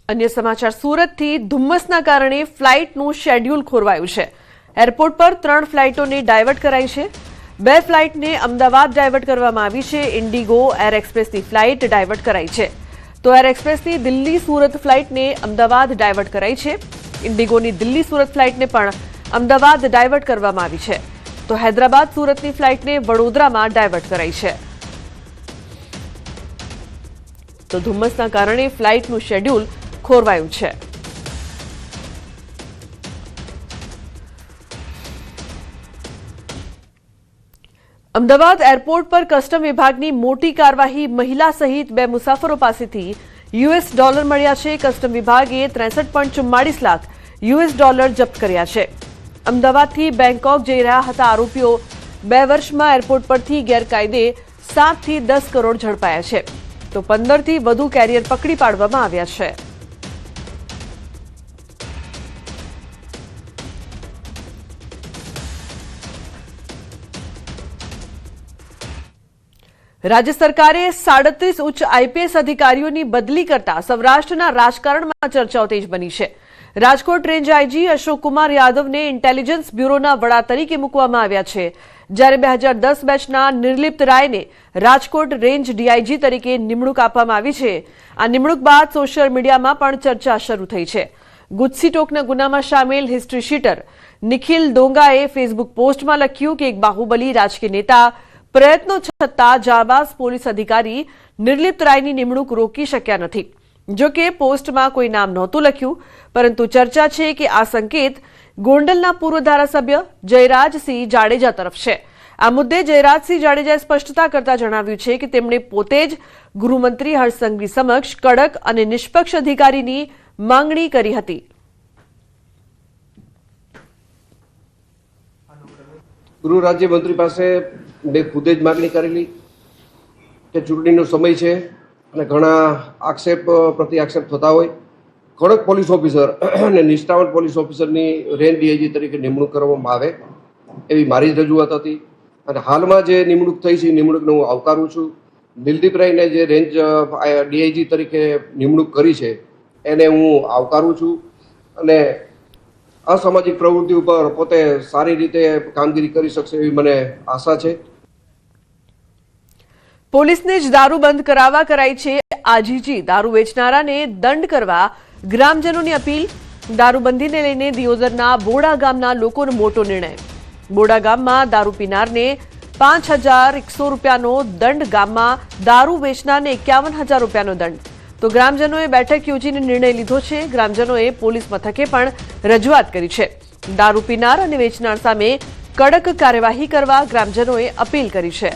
अन्य समाचार सूरतથી ધુમ્મસના કારણે ફ્લાઇટનું શેડ્યુલ ખોરવાયું છે। એરપોર્ટ પર 3 ફ્લાઇટોને ડાયવર્ટ કરાઈ છે। 2 ફ્લાઇટને અમદાવાદ ડાયવર્ટ કરવામાં આવી છે। ઇન્ડિગો એર એક્સપ્રેસની ફ્લાઇટ ડાયવર્ટ કરાઈ છે, તો એર એક્સપ્રેસની દિલ્હી સુરત ફ્લાઇટને અમદાવાદ ડાયવર્ટ કરાઈ છે। ઇન્ડિગોની દિલ્હી સુરત ફ્લાઇટને પણ અમદાવાદ ડાયવર્ટ કરવામાં આવી છે, તો હૈદરાબાદ સુરતની ફ્લાઇટને વડોદરામાં ડાયવર્ટ કરાઈ છે। તો ધુમ્મસના કારણે ફ્લાઇટનું શેડ્યુલ ખોરવાયું છે। અમદાવાદ એરપોર્ટ પર કસ્ટમ વિભાગની મોટી કાર્યવાહી। મહિલા સહિત 2 મુસાફરો પાસેથી $US મળ્યા છે। કસ્ટમ વિભાગે 63.44 લાખ $US જપ્ત કર્યા છે। અમદાવાદથી બેંકોક જઈ રહ્યા હતા આરોપીઓ 2 વર્ષમાં એરપોર્ટ પરથી ગેરકાયદે 7 થી 10 કરોડ ઝડપાયા છે, તો 15 થી વધુ કેરિયર પકડી પાડવામાં આવ્યા છે। राज्य सरकारे 37 उच्च आईपीएस अधिकारीओनी बदली करता सौराष्ट्रना राजकारणमां चर्चाओ तेज बनी है। राजकोट रेंज आईजी अशोक कुमार यादव ने इंटेलिजन्स ब्यूरोना वड़ा तरीके मूकवामां आव्या छे, ज्यारे 2010 बेचना निर्लिप्त राय ने राजकोट रेंज डीआईजी तरीके निमणूक आपवामां आवी छे। आ निमणूक बाद सोशियल मीडियामां पण चर्चा शरू थई छे। गुजसी टोकना गुनामां शामिल हिस्ट्री शीटर निखिल डोंगाए फेसबुक पोस्टमां लख्युं कि एक बाहुबली राजकीय नेता प्रयत्नों छतां जाबाज पोलीस अधिकारी निर्लिप्त रायनी निमणूक रोकी शक्या नथी। जो कि पोस्टमां कोई नाम नहोतुं लख्युं, परंतु चर्चा छे कि आ संकेत गोंडलना पूर्व धारासभ्य जयराजसिंह जाडेजा तरफ छे। आ मुद्दे जयराजसिंह जाडेजाए स्पष्टता करता जणाव्युं छे कि तेमणे पोते ज गृहमंत्री हर्ष संघवी समक्ष कड़क अने निष्पक्ष अधिकारीनी मांगणी करी हती। गृह राज्य मंत्री पासे मैं खुद ज मागणी करेली कि चूंटणीनो समय है અને ઘણા આક્ષેપ પ્રતિ આક્ષેપ થતા હોય। કડક પોલીસ ઓફિસર અને નિષ્ઠાવાન પોલીસ ઓફિસરની રેન્જ ડીઆઈજી તરીકે નિમણૂક કરવામાં આવે એવી મારી જ રજૂઆત હતી, અને હાલમાં જે નિમણૂક થઈ છે એ નિમણૂકને હું આવકારું છું। દિલદીપ રાયને જે રેન્જ ડીઆઈજી તરીકે નિમણૂક કરી છે એને હું આવકારું છું, અને અસામાજિક પ્રવૃત્તિ ઉપર પોતે સારી રીતે કામગીરી કરી શકશે એવી મને આશા છે। પોલીસને જ દારૂ બંધ કરાવવા કરાઈ છે આજીજી। દારૂ વેચનારાને દંડ કરવા ગ્રામજનોની અપીલ। દારૂબંધીને લઈને દિયોદરના બોડા ગામના લોકોનો મોટો નિર્ણય। બોડા ગામમાં દારૂ પીનારને 5,100 રૂપિયાનો દંડ, ગામમાં દારૂ વેચનારને 51,000 રૂપિયાનો દંડ। તો ગ્રામજનોએ બેઠક યોજીને નિર્ણય લીધો છે। ગ્રામજનોએ પોલીસ મથકે પણ રજૂઆત કરી છે। દારૂ પીનાર અને વેચનાર સામે કડક કાર્યવાહી કરવા ગ્રામજનોએ અપીલ કરી છે।